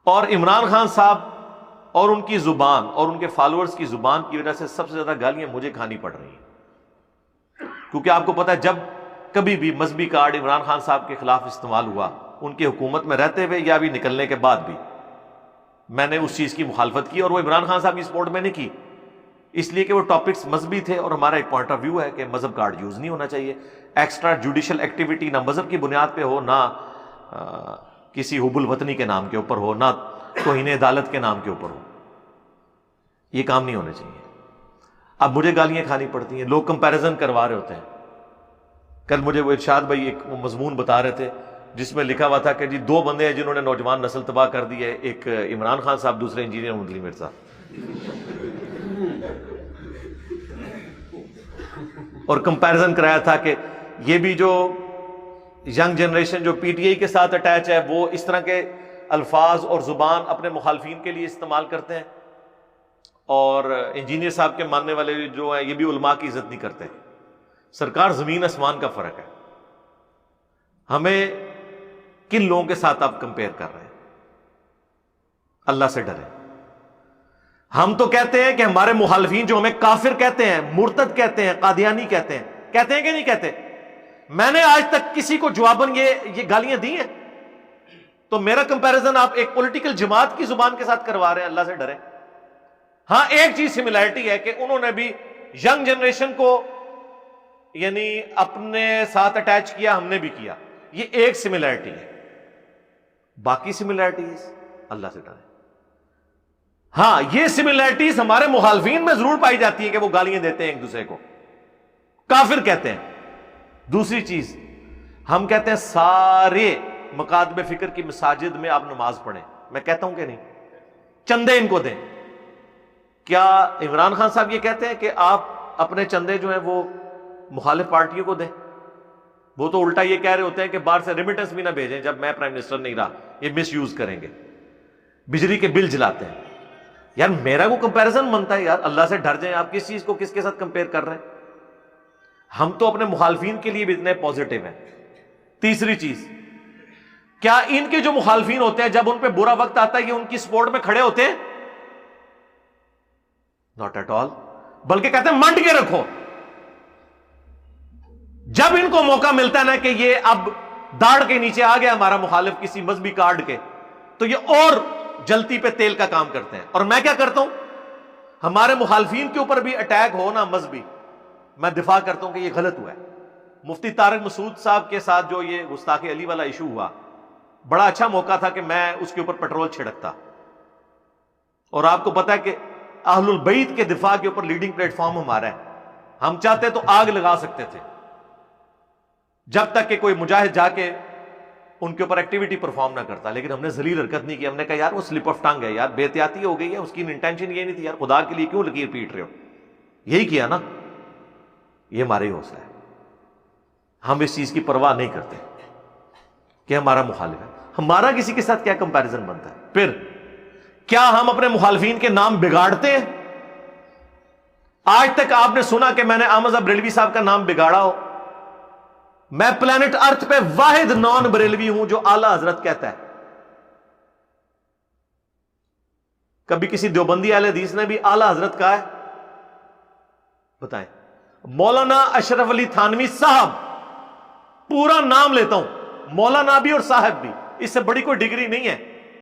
اور عمران خان صاحب اور ان کی زبان اور ان کے فالوورز کی زبان کی وجہ سے سب سے زیادہ گالیاں مجھے کھانی پڑ رہی ہیں، کیونکہ آپ کو پتا ہے جب کبھی بھی مذہبی کارڈ عمران خان صاحب کے خلاف استعمال ہوا، ان کی حکومت میں رہتے ہوئے یا بھی نکلنے کے بعد بھی، میں نے اس چیز کی مخالفت کی، اور وہ عمران خان صاحب کی سپورٹ میں نے کی، اس لیے کہ وہ ٹاپکس مذہبی تھے، اور ہمارا ایک پوائنٹ آف ویو ہے کہ مذہب کارڈ یوز نہیں ہونا چاہیے، ایکسٹرا جوڈیشل ایکٹیویٹی نہ مذہب کی بنیاد پہ ہو، نہ کسی حب الوطنی کے نام کے اوپر ہو، نہ توہین عدالت کے نام کے اوپر ہو، یہ کام نہیں ہونے چاہیے۔ اب مجھے گالیاں کھانی پڑتی ہیں، لوگ کمپیریزن کروا رہے ہوتے ہیں۔ کل مجھے وہ ارشاد بھائی ایک مضمون بتا رہے تھے جس میں لکھا ہوا تھا کہ جی 2 بندے ہیں جنہوں نے نوجوان نسل تباہ کر دی ہے، ایک عمران خان صاحب، دوسرے انجینئر محمد علی مرزا، اور کمپیریزن کرایا تھا کہ یہ بھی جو ینگ جنریشن جو پی ٹی آئی کے ساتھ اٹیچ ہے وہ اس طرح کے الفاظ اور زبان اپنے مخالفین کے لیے استعمال کرتے ہیں، اور انجینئر صاحب کے ماننے والے جو ہیں یہ بھی علماء کی عزت نہیں کرتے۔ سرکار زمین آسمان کا فرق ہے، ہمیں کن لوگوں کے ساتھ آپ کمپیئر کر رہے ہیں؟ اللہ سے ڈریں۔ ہم تو کہتے ہیں کہ ہمارے مخالفین جو ہمیں کافر کہتے ہیں، مرتد کہتے ہیں، قادیانی کہتے ہیں کہ نہیں کہتے؟ میں نے آج تک کسی کو جواباً یہ گالیاں دی ہیں؟ تو میرا کمپیریزن آپ ایک پولیٹیکل جماعت کی زبان کے ساتھ کروا رہے ہیں، اللہ سے ڈریں۔ ہاں ایک چیز سملیرٹی ہے کہ انہوں نے بھی ینگ جنریشن کو یعنی اپنے ساتھ اٹیچ کیا، ہم نے بھی کیا، یہ ایک سملیرٹی ہے، باقی سملیرٹیز اللہ سے ڈریں۔ ہاں یہ سملیرٹیز ہمارے مخالفین میں ضرور پائی جاتی ہیں کہ وہ گالیاں دیتے ہیں ایک دوسرے کو، کافر کہتے ہیں۔ دوسری چیز، ہم کہتے ہیں سارے مکاتب فکر کی مساجد میں آپ نماز پڑھیں، میں کہتا ہوں کہ نہیں، چندے ان کو دیں۔ کیا عمران خان صاحب یہ کہتے ہیں کہ آپ اپنے چندے جو ہیں وہ مخالف پارٹیوں کو دیں؟ وہ تو الٹا یہ کہہ رہے ہوتے ہیں کہ باہر سے ریمیٹنس بھی نہ بھیجیں جب میں پرائم منسٹر نہیں رہا، یہ مس یوز کریں گے، بجلی کے بل جلاتے ہیں۔ یار میرا کو کمپیریزن بنتا ہے، یار اللہ سے ڈر جائیں، آپ کس چیز کو کس کے ساتھ کمپیئر کر رہے ہیں؟ ہم تو اپنے مخالفین کے لیے بھی اتنے پازیٹیو ہیں۔ تیسری چیز، کیا ان کے جو مخالفین ہوتے ہیں جب ان پہ برا وقت آتا ہے یہ ان کی سپورٹ میں کھڑے ہوتے ہیں؟ ناٹ ایٹ آل، بلکہ کہتے ہیں منڈ کے رکھو۔ جب ان کو موقع ملتا ہے نا کہ یہ اب داڑھ کے نیچے آ گیا ہمارا مخالف کسی مذہبی کارڈ کے، تو یہ اور جلتی پہ تیل کا کام کرتے ہیں۔ اور میں کیا کرتا ہوں، ہمارے مخالفین کے اوپر بھی اٹیک ہو نا مذہبی، میں دفاع کرتا ہوں کہ یہ غلط ہوا ہے۔ مفتی طارق مسعود صاحب کے ساتھ جو یہ گستاخ علی والا ایشو ہوا، بڑا اچھا موقع تھا کہ میں اس کے اوپر پیٹرول چھڑکتا، اور آپ کو پتا ہے کہ اہل البیت کے دفاع کے اوپر لیڈنگ پلیٹ فارم ہمارا ہے، ہم چاہتے تو آگ لگا سکتے تھے، جب تک کہ کوئی مجاہد جا کے ان کے اوپر ایکٹیویٹی پرفارم نہ کرتا، لیکن ہم نے ذلیل حرکت نہیں کی، ہم نے کہا یار وہ سلپ آف ٹنگ ہے، یار بے احتیاطی ہو گئی ہے، اس کی انٹینشن یہ نہیں تھی، یار خدا کے لیے کیوں لکیر پیٹ رہے ہو، یہی کیا نا۔ یہ ہمارا ہی حوصلہ ہے، ہم اس چیز کی پرواہ نہیں کرتے کہ ہمارا مخالف ہے، ہمارا کسی کے ساتھ کیا کمپیریزن بنتا ہے۔ پھر کیا ہم اپنے مخالفین کے نام بگاڑتے ہیں؟ آج تک آپ نے سنا کہ میں نے احمد بریلوی صاحب کا نام بگاڑا ہو؟ میں پلانٹ ارتھ پہ واحد نان بریلوی ہوں جو اعلی حضرت کہتا ہے۔ کبھی کسی دیوبندی اہل حدیث نے بھی اعلی حضرت کہا ہے؟ بتائیں۔ مولانا اشرف علی تھانوی صاحب، پورا نام لیتا ہوں، مولانا بھی اور صاحب بھی، اس سے بڑی کوئی ڈگری نہیں ہے۔